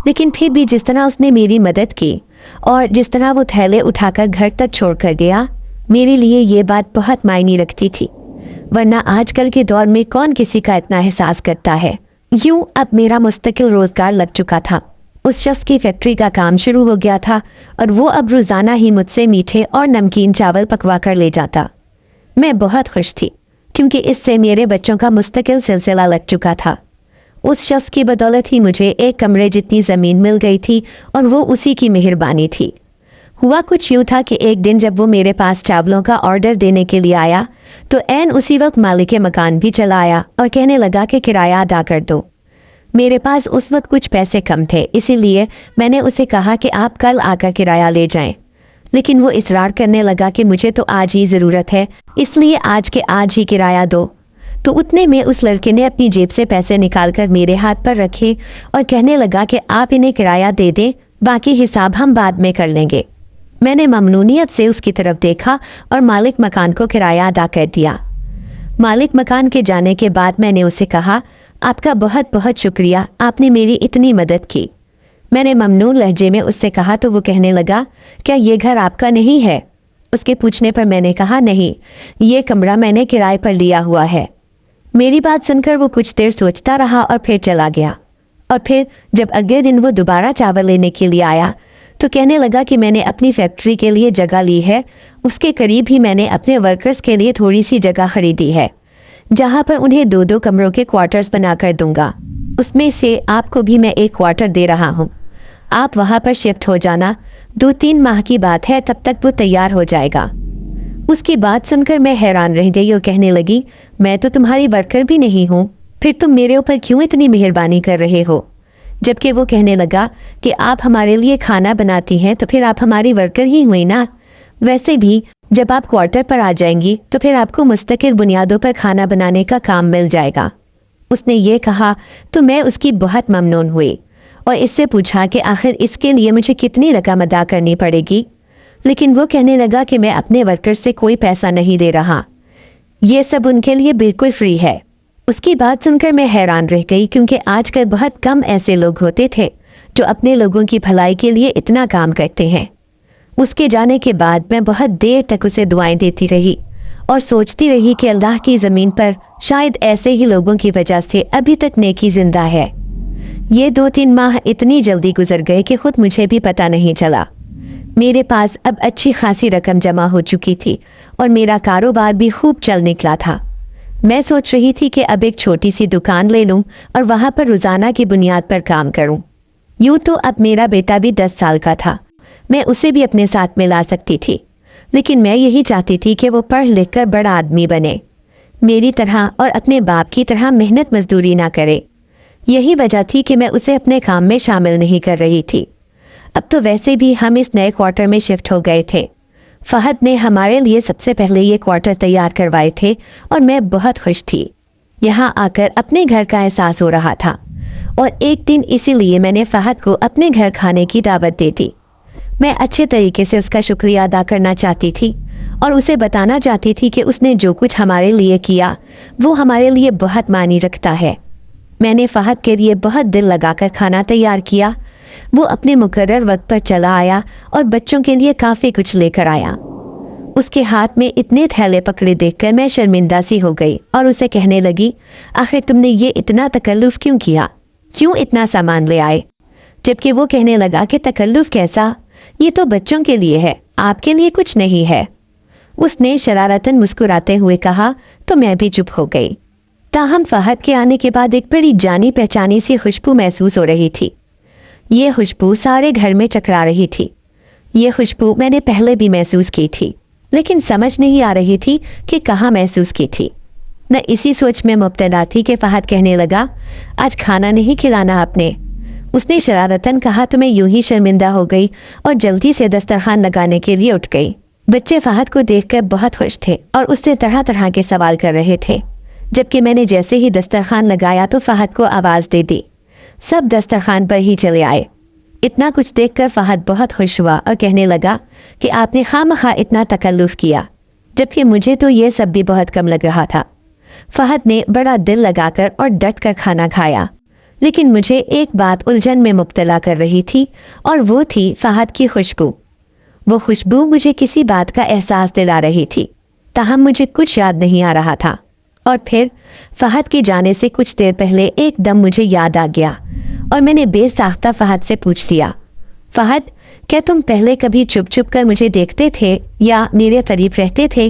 [SPEAKER 1] लेकिन फिर भी जिस तरह उसने मेरी मदद की और जिस तरह वो थैले उठाकर घर तक छोड़ कर गया, मेरे लिए ये बात बहुत मायने रखती थी। वरना आजकल के दौर में कौन किसी का इतना एहसास करता है। यूं अब मेरा मुस्तकिल रोज़गार लग चुका था। उस शख्स की फैक्ट्री का काम शुरू हो गया था और वो अब रोज़ाना ही मुझसे मीठे और नमकीन चावल पकवा कर ले जाता। मैं बहुत खुश थी, क्योंकि इससे मेरे बच्चों का मुस्तकिल सिलसिला लग चुका था। उस शख्स की बदौलत ही मुझे एक कमरे जितनी ज़मीन मिल गई थी और वो उसी की मेहरबानी थी। हुआ कुछ यूँ था कि एक दिन जब वो मेरे पास चावलों का ऑर्डर देने के लिए आया तो ऐन उसी वक्त मालिक मकान भी चला आया और कहने लगा कि किराया अदा कर दो। मेरे पास उस वक्त कुछ पैसे कम थे, इसीलिए मैंने उसे कहा कि आप कल आकर किराया ले जाएं। लेकिन वो इसरार करने लगा कि मुझे तो आज ही ज़रूरत है, इसलिए आज के आज ही किराया दो। तो उतने में उस लड़के ने अपनी जेब से पैसे निकालकर मेरे हाथ पर रखे और कहने लगा कि आप इन्हें किराया दे दें, बाकी हिसाब हम बाद में कर लेंगे। मैंने ममनूनियत से उसकी तरफ देखा और मालिक मकान को किराया अदा कर दिया। मालिक मकान के जाने के बाद मैंने उसे कहा, आपका बहुत बहुत शुक्रिया, आपने मेरी इतनी मदद की। मैंने ममनून लहजे में उससे कहा तो वो कहने लगा, क्या ये घर आपका नहीं है? उसके पूछने पर मैंने कहा, नहीं, ये कमरा मैंने किराए पर लिया हुआ है। मेरी बात सुनकर वो कुछ देर सोचता रहा और फिर चला गया। और फिर जब अगले दिन वो दोबारा चावल लेने के लिए आया तो कहने लगा कि मैंने अपनी फैक्ट्री के लिए जगह ली है, उसके करीब ही मैंने अपने वर्कर्स के लिए थोड़ी सी जगह खरीदी है, जहाँ पर उन्हें 2-2 कमरों के क्वार्टर्स बनाकर दूंगा। उसमें से आपको भी मैं एक क्वार्टर दे रहा हूँ, आप वहाँ पर शिफ्ट हो जाना, 2-3 माह की बात है, तब तक वो तैयार हो जाएगा। उसकी बात सुनकर मैं हैरान रह गई और कहने लगी, मैं तो तुम्हारी वर्कर भी नहीं हूँ, फिर तुम मेरे ऊपर क्यों इतनी मेहरबानी कर रहे हो? जबकि वो कहने लगा कि आप हमारे लिए खाना बनाती हैं तो फिर आप हमारी वर्कर ही हुई ना। वैसे भी जब आप क्वार्टर पर आ जाएंगी तो फिर आपको मुस्तकिल बुनियादों पर खाना बनाने का काम मिल जाएगा। उसने ये कहा तो मैं उसकी बहुत ममनून हुई और इससे पूछा कि आखिर इसके लिए मुझे कितनी रकम अदा करनी पड़ेगी। लेकिन वो कहने लगा कि मैं अपने वर्कर से कोई पैसा नहीं दे रहा, ये सब उनके लिए बिल्कुल फ्री है। उसकी बात सुनकर मैं हैरान रह गई, क्योंकि आजकल बहुत कम ऐसे लोग होते थे जो अपने लोगों की भलाई के लिए इतना काम करते हैं। उसके जाने के बाद मैं बहुत देर तक उसे दुआएं देती रही और सोचती रही कि अल्लाह की ज़मीन पर शायद ऐसे ही लोगों की वजह से अभी तक नेकी जिंदा है। ये 2-3 माह इतनी जल्दी गुजर गए कि खुद मुझे भी पता नहीं चला। मेरे पास अब अच्छी खासी रकम जमा हो चुकी थी और मेरा कारोबार भी खूब चल निकला था। मैं सोच रही थी कि अब एक छोटी सी दुकान ले लूं और वहां पर रोजाना की बुनियाद पर काम करूं। यूं तो अब मेरा बेटा भी 10 साल का था, मैं उसे भी अपने साथ में ला सकती थी, लेकिन मैं यही चाहती थी कि वो पढ़ लिख कर बड़ा आदमी बने, मेरी तरह और अपने बाप की तरह मेहनत मजदूरी ना करे। यही वजह थी कि मैं उसे अपने काम में शामिल नहीं कर रही थी। अब तो वैसे भी हम इस नए क्वार्टर में शिफ्ट हो गए थे। फहद ने हमारे लिए सबसे पहले ये क्वार्टर तैयार करवाए थे और मैं बहुत खुश थी। यहाँ आकर अपने घर का एहसास हो रहा था और एक दिन इसीलिए मैंने फहद को अपने घर खाने की दावत दे दी। मैं अच्छे तरीके से उसका शुक्रिया अदा करना चाहती थी और उसे बताना चाहती थी कि उसने जो कुछ हमारे लिए किया वो हमारे लिए बहुत मायने रखता है। मैंने फहद के लिए बहुत दिल लगाकर खाना तैयार किया। वो अपने मुकर्रर वक्त पर चला आया और बच्चों के लिए काफ़ी कुछ लेकर आया। उसके हाथ में इतने थैले पकड़े देखकर मैं शर्मिंदा सी हो गई और उसे कहने लगी, आखिर तुमने ये इतना तकल्लुफ़ क्यों किया, क्यों इतना सामान ले आए? जबकि वो कहने लगा कि तकल्लुफ़ कैसा, ये तो बच्चों के लिए है, आपके लिए कुछ नहीं है। उसने शरारतन मुस्कुराते हुए कहा तो मैं भी चुप हो गई। ताहम फहद के आने के बाद एक बड़ी जानी पहचानी सी खुशबू महसूस हो रही थी। ये खुशबू सारे घर में चकरा रही थी। ये खुशबू मैंने पहले भी महसूस की थी, लेकिन समझ नहीं आ रही थी कि कहाँ महसूस की थी। न इसी सोच में मुब्तला थी कि फहद कहने लगा, आज खाना नहीं खिलाना आपने। उसने शरारतन कहा तो मैं यूं ही शर्मिंदा हो गई और जल्दी से दस्तरखान लगाने के लिए उठ गई। बच्चे फहद को देखकर बहुत खुश थे और उससे तरह तरह के सवाल कर रहे थे। जबकि मैंने जैसे ही दस्तरखान लगाया तो फहद को आवाज़ दे दी। सब दस्तरखान पर ही चले आए। इतना कुछ देखकर फहद बहुत खुश हुआ और कहने लगा कि आपने खामखा इतना तकल्लुफ़ किया, जबकि मुझे तो ये सब भी बहुत कम लग रहा था। फहद ने बड़ा दिल लगाकर और डट कर खाना खाया, लेकिन मुझे एक बात उलझन में मुब्तला कर रही थी और वो थी फहद की खुशबू। वो खुशबू मुझे किसी बात का एहसास दिला रही थी, ताहम मुझे कुछ याद नहीं आ रहा था। और फिर फहद के जाने से कुछ देर पहले एकदम मुझे याद आ गया और मैंने बेसाख्ता फहद से पूछ लिया, फहद क्या तुम पहले कभी छुप छुप कर मुझे देखते थे या मेरे करीब रहते थे?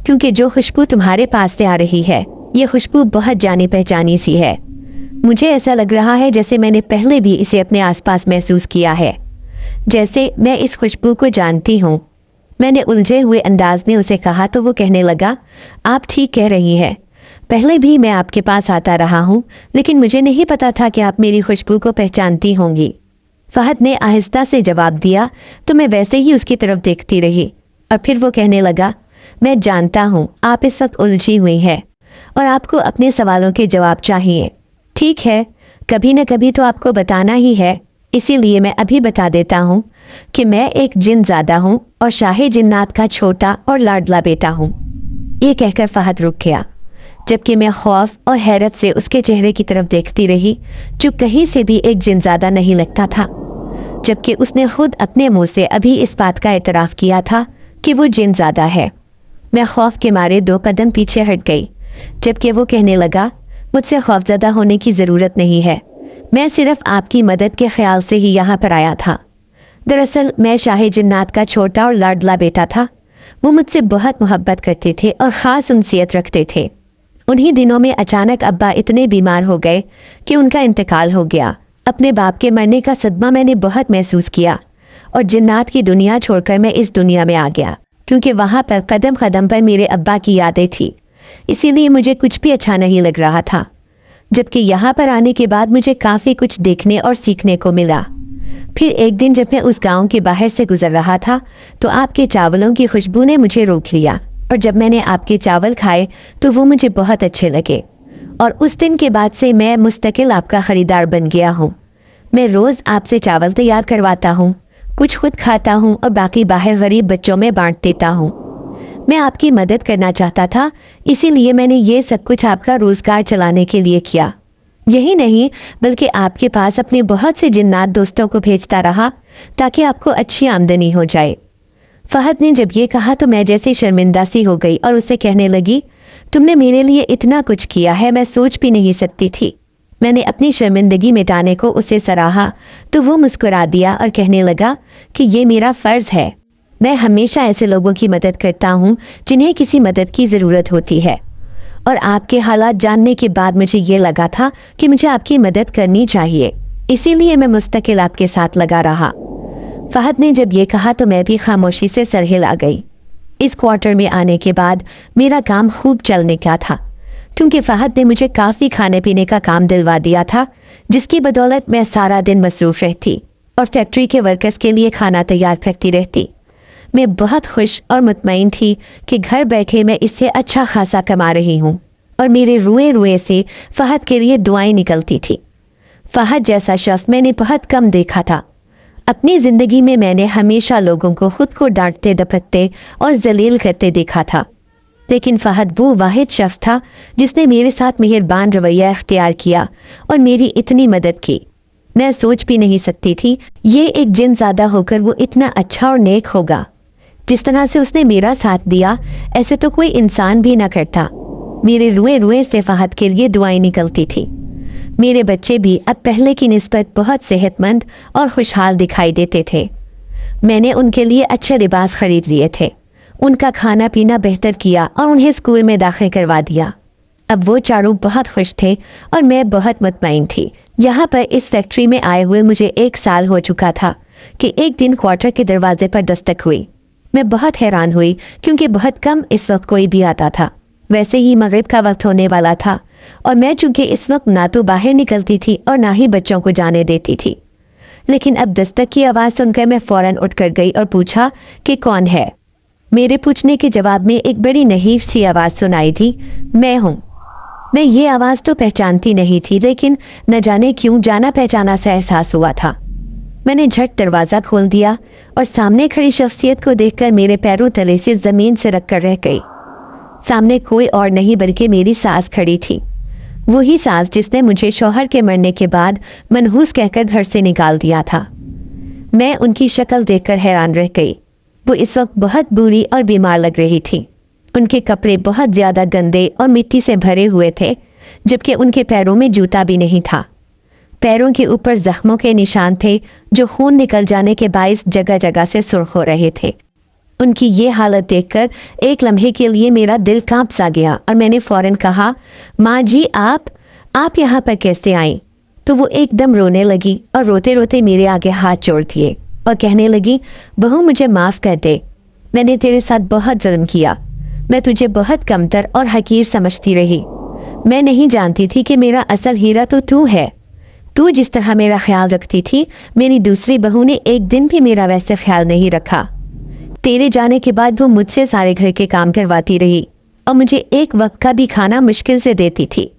[SPEAKER 1] क्योंकि जो खुशबू तुम्हारे पास से आ रही है ये खुशबू बहुत जानी पहचानी सी है। मुझे ऐसा लग रहा है जैसे मैंने पहले भी इसे अपने आसपास महसूस किया है, जैसे मैं इस खुशबू को जानती हूँ। मैंने उलझे हुए अंदाज में उसे कहा तो वो कहने लगा, आप ठीक कह रही हैं, पहले भी मैं आपके पास आता रहा हूँ, लेकिन मुझे नहीं पता था कि आप मेरी खुशबू को पहचानती होंगी। फहद ने आहिस्ता से जवाब दिया तो मैं वैसे ही उसकी तरफ देखती रही और फिर वो कहने लगा, मैं जानता हूँ आप इस वक्त उलझी हुई हैं और आपको अपने सवालों के जवाब चाहिए। ठीक है, कभी न कभी तो आपको बताना ही है, इसीलिए मैं अभी बता देता हूँ कि मैं एक जिनज़ादा हूँ और शाही जिन्नात का छोटा और लाडला बेटा हूँ। ये कहकर फहद रुक गया, जबकि मैं खौफ और हैरत से उसके चेहरे की तरफ देखती रही, जो कहीं से भी एक जिनज़ादा नहीं लगता था, जबकि उसने खुद अपने मुंह से अभी इस बात का एतराफ़ किया था कि वो जिनज़ादा है। मैं खौफ के मारे 2 कदम पीछे हट गई, जबकि वो कहने लगा, मुझसे खौफज़दा होने की ज़रूरत नहीं है, मैं सिर्फ आपकी मदद के ख्याल से ही यहाँ पर आया था। दरअसल मैं शाही जिन्नात का छोटा और लाडला बेटा था। वो मुझसे बहुत मोहब्बत करते थे और ख़ास उनसियत रखते थे। उन्हीं दिनों में अचानक अब्बा इतने बीमार हो गए कि उनका इंतकाल हो गया। अपने बाप के मरने का सदमा मैंने बहुत महसूस किया और जिन्नात की दुनिया छोड़कर मैं इस दुनिया में आ गया, क्योंकि वहाँ पर कदम कदम पर मेरे अब्बा की यादें थी। इसीलिए मुझे कुछ भी अच्छा नहीं लग रहा था। जबकि यहाँ पर आने के बाद मुझे काफ़ी कुछ देखने और सीखने को मिला। फिर एक दिन जब मैं उस गांव के बाहर से गुजर रहा था तो आपके चावलों की खुशबू ने मुझे रोक लिया और जब मैंने आपके चावल खाए तो वो मुझे बहुत अच्छे लगे और उस दिन के बाद से मैं मुस्तकिल आपका ख़रीदार बन गया हूँ। मैं रोज़ आपसे चावल तैयार करवाता हूँ, कुछ खुद खाता हूँ और बाकी बाहर गरीब बच्चों में बांट देता हूँ। मैं आपकी मदद करना चाहता था, इसीलिए मैंने ये सब कुछ आपका रोज़गार चलाने के लिए किया। यही नहीं बल्कि आपके पास अपने बहुत से जिन्नात दोस्तों को भेजता रहा ताकि आपको अच्छी आमदनी हो जाए। फहद ने जब ये कहा तो मैं जैसे शर्मिंदा सी हो गई और उससे कहने लगी, तुमने मेरे लिए इतना कुछ किया है, मैं सोच भी नहीं सकती थी। मैंने अपनी शर्मिंदगी मिटाने को उसे सराहा तो वो मुस्कुरा दिया और कहने लगा कि ये मेरा फ़र्ज़ है। मैं हमेशा ऐसे लोगों की मदद करता हूँ जिन्हें किसी मदद की ज़रूरत होती है, और आपके हालात जानने के बाद मुझे ये लगा था कि मुझे आपकी मदद करनी चाहिए, इसीलिए मैं मुस्तकिल आपके साथ लगा रहा। फहद ने जब ये कहा तो मैं भी खामोशी से सर हिला गई। इस क्वार्टर में आने के बाद मेरा काम खूब चलने का था, क्योंकि फहद ने मुझे काफ़ी खाने पीने का काम दिलवा दिया था, जिसकी बदौलत मैं सारा दिन मसरूफ़ रहती और फैक्ट्री के वर्कर्स के लिए खाना तैयार करती रहती। मैं बहुत खुश और मुतमईन थी कि घर बैठे मैं इससे अच्छा खासा कमा रही हूँ, और मेरे रुए रुए से फहद के लिए दुआएं निकलती थी। फहद जैसा शख्स मैंने बहुत कम देखा था। अपनी ज़िंदगी में मैंने हमेशा लोगों को खुद को डांटते डपटते और जलील करते देखा था, लेकिन फहद वो वाहिद शख्स था जिसने मेरे साथ मेहरबान रवैया इख्तियार किया और मेरी इतनी मदद की। मैं सोच भी नहीं सकती थी ये एक जिनज़ादा होकर वो इतना अच्छा और नेक होगा। जिस तरह से उसने मेरा साथ दिया, ऐसे तो कोई इंसान भी ना करता। मेरे रुए रुए से फहद के लिए दुआएं निकलती थी। मेरे बच्चे भी अब पहले की निस्बत बहुत सेहतमंद और खुशहाल दिखाई देते थे। मैंने उनके लिए अच्छे लिबास खरीद लिए थे, उनका खाना पीना बेहतर किया और उन्हें स्कूल में दाखिल करवा दिया। अब वो चारों बहुत खुश थे और मैं बहुत मुतमईन थी। यहाँ पर इस फैक्ट्री में आए हुए मुझे 1 साल हो चुका था कि एक दिन क्वार्टर के दरवाजे पर दस्तक हुई। मैं बहुत हैरान हुई क्योंकि बहुत कम इस वक्त कोई भी आता था। वैसे ही मगरिब का वक्त होने वाला था और मैं चूंकि इस वक्त ना तो बाहर निकलती थी और ना ही बच्चों को जाने देती थी, लेकिन अब दस्तक की आवाज़ सुनकर मैं फ़ौरन उठकर गई और पूछा कि कौन है। मेरे पूछने के जवाब में एक बड़ी नहीफ सी आवाज़ सुनाई थी, मैं हूँ। मैं ये आवाज़ तो पहचानती नहीं थी, लेकिन न जाने क्यों जाना पहचाना सा एहसास हुआ था। मैंने झट दरवाज़ा खोल दिया और सामने खड़ी शख्सियत को देखकर मेरे पैरों तले से ज़मीन से रख कर रह गई। सामने कोई और नहीं बल्कि मेरी सास खड़ी थी, वही सास जिसने मुझे शौहर के मरने के बाद मनहूस कहकर घर से निकाल दिया था। मैं उनकी शक्ल देखकर हैरान रह गई। वो इस वक्त बहुत बुरी और बीमार लग रही थी। उनके कपड़े बहुत ज़्यादा गंदे और मिट्टी से भरे हुए थे, जबकि उनके पैरों में जूता भी नहीं था। पैरों के ऊपर जख्मों के निशान थे जो खून निकल जाने के बायस जगह जगह से सुर्ख हो रहे थे। उनकी ये हालत देखकर एक लम्हे के लिए मेरा दिल कांप सा गया और मैंने फ़ौरन कहा, माँ जी आप यहाँ पर कैसे आईं? तो वो एकदम रोने लगी और रोते रोते मेरे आगे हाथ जोड़ दिए और कहने लगी, बहू मुझे माफ़ कर दे, मैंने तेरे साथ बहुत जुल्म किया। मैं तुझे बहुत कमतर और हकीर समझती रही। मैं नहीं जानती थी कि मेरा असल हीरा तो तू है। तू जिस तरह मेरा ख्याल रखती थी, मेरी दूसरी बहू ने एक दिन भी मेरा वैसे ख्याल नहीं रखा। तेरे जाने के बाद वो मुझसे सारे घर के काम करवाती रही और मुझे एक वक्त का भी खाना मुश्किल से देती थी।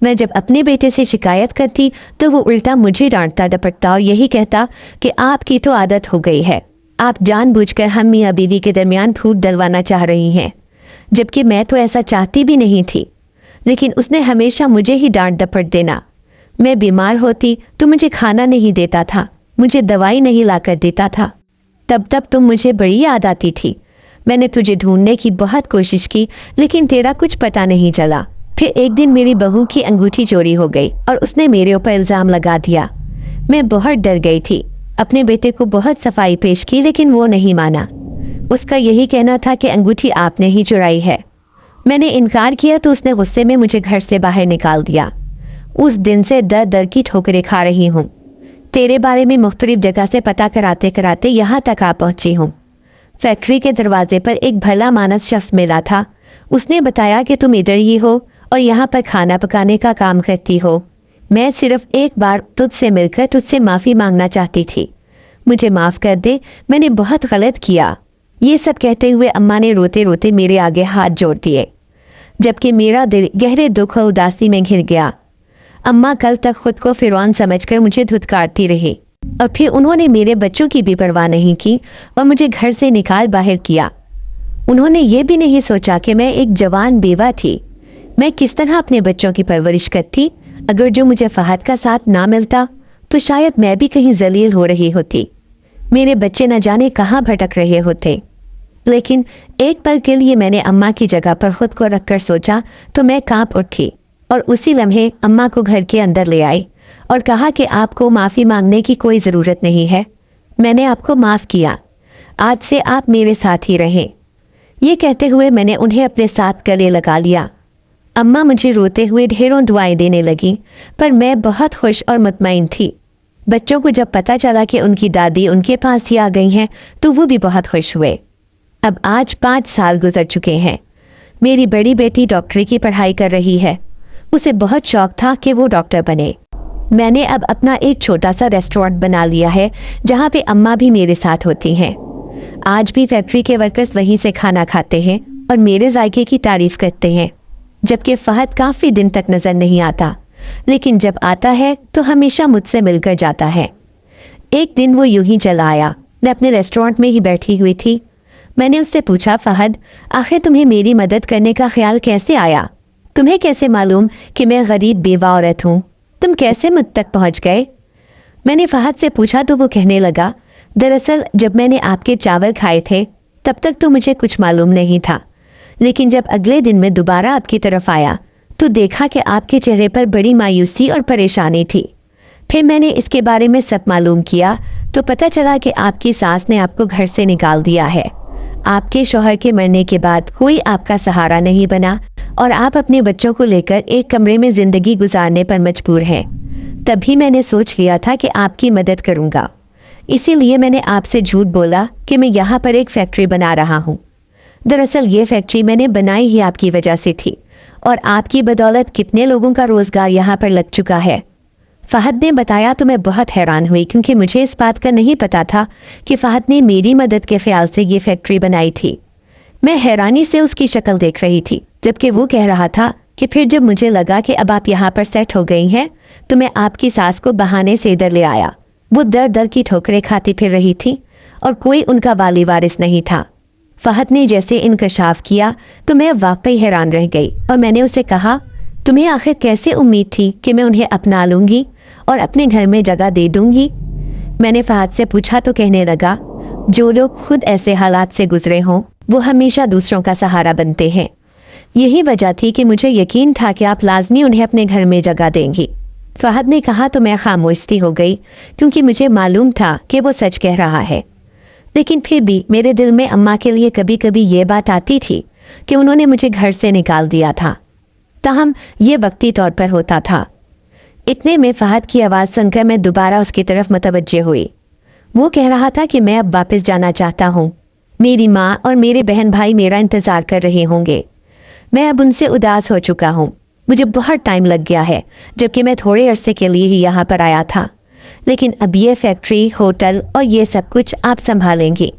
[SPEAKER 1] मैं जब अपने बेटे से शिकायत करती तो वो उल्टा मुझे डांटता डपटता और यही कहता कि आपकी तो आदत हो गई है, आप जानबूझकर हम मियाँ बीवी के दरमियान फूट डलवाना चाह रही हैं, जबकि मैं तो ऐसा चाहती भी नहीं थी। लेकिन उसने हमेशा मुझे ही डांट डपट देना। मैं बीमार होती तो मुझे खाना नहीं देता था, मुझे दवाई नहीं ला कर देता था। तब तो मुझे बड़ी याद आती थी। मैंने तुझे ढूंढने की बहुत कोशिश की, लेकिन तेरा कुछ पता नहीं चला। फिर एक दिन मेरी बहू की अंगूठी चोरी हो गई और उसने मेरे ऊपर इल्ज़ाम लगा दिया। मैं बहुत डर गई थी। अपने बेटे को बहुत सफाई पेश की, लेकिन वो नहीं माना। उसका यही कहना था कि अंगूठी आपने ही चुराई है। मैंने इनकार किया तो उसने गुस्से में मुझे घर से बाहर निकाल दिया। उस दिन से दर दर की ठोकरें खा रही हूँ। तेरे बारे में मुख्तलिफ जगह से पता कराते कराते यहाँ तक आ पहुँची हूँ। फैक्ट्री के दरवाजे पर एक भला मानस शख्स मिला था। उसने बताया कि तुम इधर ही हो और यहाँ पर खाना पकाने का काम करती हो। मैं सिर्फ एक बार तुझसे मिलकर तुझसे माफ़ी मांगना चाहती थी। मुझे माफ़ कर दे, मैंने बहुत गलत किया। ये सब कहते हुए अम्मा ने रोते रोते मेरे आगे हाथ जोड़ दिए, जबकि मेरा दिल गहरे दुख और उदासी में घिर गया। अम्मा कल तक खुद को फिरौन समझकर मुझे धुतकारती रही और फिर उन्होंने मेरे बच्चों की भी परवाह नहीं की और मुझे घर से निकाल बाहर किया। उन्होंने ये भी नहीं सोचा कि मैं एक जवान बेवा थी। मैं किस तरह अपने बच्चों की परवरिश करती। अगर जो मुझे फहद का साथ ना मिलता तो शायद मैं भी कहीं जलील हो रही होती। मेरे बच्चे न जाने कहाँ भटक रहे होते। लेकिन एक पल के लिए मैंने अम्मा की जगह पर खुद को रखकर सोचा तो मैं कांप उठी और उसी लम्हे अम्मा को घर के अंदर ले आई और कहा कि आपको माफ़ी मांगने की कोई ज़रूरत नहीं है, मैंने आपको माफ़ किया, आज से आप मेरे साथ ही रहें। ये कहते हुए मैंने उन्हें अपने साथ गले लगा लिया। अम्मा मुझे रोते हुए ढेरों दुआएं देने लगी, पर मैं बहुत खुश और मुतमईन थी। बच्चों को जब पता चला कि उनकी दादी उनके पास ही आ गई हैं तो वो भी बहुत खुश हुए। अब आज 5 साल गुजर चुके हैं। मेरी बड़ी बेटी डॉक्टरी की पढ़ाई कर रही है। उसे बहुत शौक था कि वो डॉक्टर बने। मैंने अब अपना एक छोटा सा रेस्टोरेंट बना लिया है जहाँ पे अम्मा भी मेरे साथ होती हैं। आज भी फैक्ट्री के वर्कर्स वहीं से खाना खाते हैं और मेरे जायके की तारीफ करते हैं, जबकि फहद काफ़ी दिन तक नज़र नहीं आता, लेकिन जब आता है तो हमेशा मुझसे मिलकर जाता है। एक दिन वो यूं ही चला आया। मैं अपने रेस्टोरेंट में ही बैठी हुई थी। मैंने उससे पूछा, फहद आखिर तुम्हें मेरी मदद करने का ख्याल कैसे आया? तुम्हें कैसे मालूम कि मैं गरीब बेवा औरत हूँ? तुम कैसे मुझ तक पहुँच गए? मैंने फहद से पूछा तो वो कहने लगा, दरअसल जब मैंने आपके चावल खाए थे तब तक तो मुझे कुछ मालूम नहीं था, लेकिन जब अगले दिन मैं दोबारा आपकी तरफ आया तो देखा कि आपके चेहरे पर बड़ी मायूसी और परेशानी थी। फिर मैंने इसके बारे में सब मालूम किया तो पता चला कि आपकी सास ने आपको घर से निकाल दिया है। आपके शौहर के मरने के बाद कोई आपका सहारा नहीं बना और आप अपने बच्चों को लेकर एक कमरे में ज़िंदगी गुजारने पर मजबूर हैं। तभी मैंने सोच लिया था कि आपकी मदद करूँगा, इसीलिए मैंने आपसे झूठ बोला कि मैं यहाँ पर एक फैक्ट्री बना रहा हूँ। दरअसल ये फैक्ट्री मैंने बनाई ही आपकी वजह से थी और आपकी बदौलत कितने लोगों का रोज़गार यहाँ पर लग चुका है। फहद ने बताया तो मैं बहुत हैरान हुई, क्योंकि मुझे इस बात का नहीं पता था कि फहद ने मेरी मदद के ख्याल से ये फैक्ट्री बनाई थी। मैं हैरानी से उसकी शक्ल देख रही थी, जबकि वो कह रहा था कि फिर जब मुझे लगा कि अब आप यहाँ पर सेट हो गई हैं तो मैं आपकी सास को बहाने से इधर ले आया। वो दर दर की ठोकरें खाती फिर रही थी और कोई उनका वाली वारिस नहीं था। फहद ने जैसे इंकशाफ किया तो मैं वाकई हैरान रह गई और मैंने उसे कहा, तुम्हें आखिर कैसे उम्मीद थी कि मैं उन्हें अपना लूँगी और अपने घर में जगह दे दूँगी? मैंने फहद से पूछा तो कहने लगा, जो लोग खुद ऐसे हालात से गुजरे हों वो हमेशा दूसरों का सहारा बनते हैं। यही वजह थी कि मुझे यकीन था कि आप लाजमी उन्हें अपने घर में जगह देंगी। फहद ने कहा तो मैं खामोश सी हो गई, क्योंकि मुझे मालूम था कि वो सच कह रहा है। लेकिन फिर भी मेरे दिल में अम्मा के लिए कभी कभी ये बात आती थी कि उन्होंने मुझे घर से निकाल दिया था, ताहम ये वक्ती तौर पर होता था। इतने में फहद की आवाज़ सुनकर मैं दोबारा उसकी तरफ मुतवज्जे हुई। वो कह रहा था कि मैं अब वापस जाना चाहता हूँ। मेरी माँ और मेरे बहन भाई मेरा इंतज़ार कर रहे होंगे। मैं अब उनसे उदास हो चुका हूँ। मुझे बहुत टाइम लग गया है, जबकि मैं थोड़े अरसे के लिए ही यहाँ पर आया था। लेकिन अब ये फैक्ट्री, होटल और ये सब कुछ आप संभालेंगी।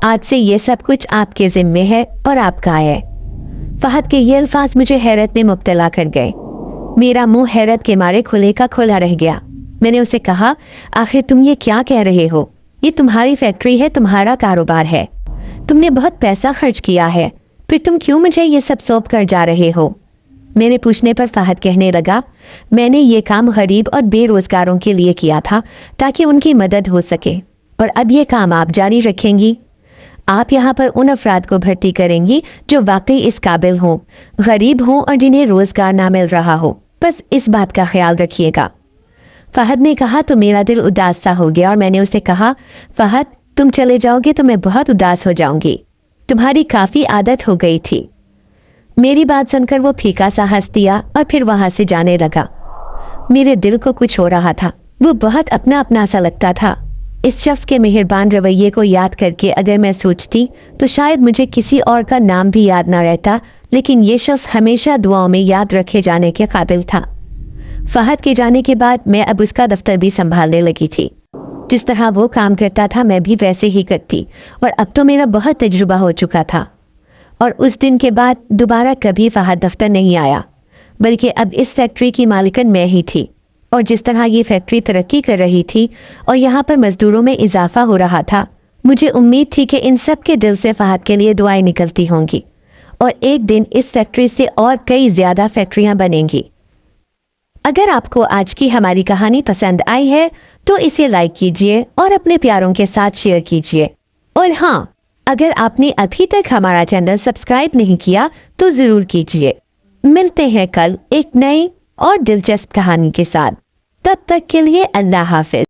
[SPEAKER 1] आज से ये सब कुछ आपके ज़िम्मे है और आपका है। फहद के ये अल्फाज मुझे हैरत में मुब्तला कर गए। मेरा मुंह हैरत के मारे खुले का खुला रह गया। मैंने उसे कहा, आखिर तुम ये क्या कह रहे हो? ये तुम्हारी फैक्ट्री है, तुम्हारा कारोबार है, तुमने बहुत पैसा खर्च किया है, फिर तुम क्यों मुझे ये सब सौंप कर जा रहे हो? मेरे पूछने पर फहद कहने लगा, मैंने ये काम गरीब और बेरोज़गारों के लिए किया था ताकि उनकी मदद हो सके, और अब ये काम आप जारी रखेंगी। आप यहाँ पर उन अफराद को भर्ती करेंगी जो वाकई इस काबिल हों, गरीब हों और जिन्हें रोज़गार ना मिल रहा हो। बस इस बात का ख्याल रखिएगा। फहद ने कहा तो मेरा दिल उदास सा हो गया और मैंने उसे कहा, फहद तुम चले जाओगे तो मैं बहुत उदास हो जाऊंगी। तुम्हारी काफ़ी आदत हो गई थी। मेरी बात सुनकर वो फीका सा हंस दिया और फिर वहाँ से जाने लगा। मेरे दिल को कुछ हो रहा था। वो बहुत अपना अपना सा लगता था। इस शख्स के मेहरबान रवैये को याद करके अगर मैं सोचती तो शायद मुझे किसी और का नाम भी याद ना रहता, लेकिन ये शख्स हमेशा दुआओं में याद रखे जाने के काबिल था। फहद के जाने के बाद मैं अब उसका दफ्तर भी संभालने लगी थी। जिस तरह वो काम करता था मैं भी वैसे ही करती, और अब तो मेरा बहुत तजुर्बा हो चुका था। और उस दिन के बाद दोबारा कभी फहद दफ्तर नहीं आया, बल्कि अब इस फैक्ट्री की मालिकन मैं ही थी। और जिस तरह ये फैक्ट्री तरक्की कर रही थी और यहाँ पर मजदूरों में इजाफा हो रहा था, मुझे उम्मीद थी कि इन सब के दिल से फहद के लिए दुआएं निकलती होंगी और एक दिन इस फैक्ट्री से और कई ज़्यादा फैक्ट्रियाँ बनेंगी। अगर आपको आज की हमारी कहानी पसंद आई है तो इसे लाइक कीजिए और अपने प्यारों के साथ शेयर कीजिए। और हाँ, اگر آپ نے ابھی تک ہمارا چینل سبسکرائب نہیں کیا تو ضرور کیجیے۔ ملتے ہیں کل ایک نئی اور دلچسپ کہانی کے ساتھ، تب تک کے لیے اللہ حافظ۔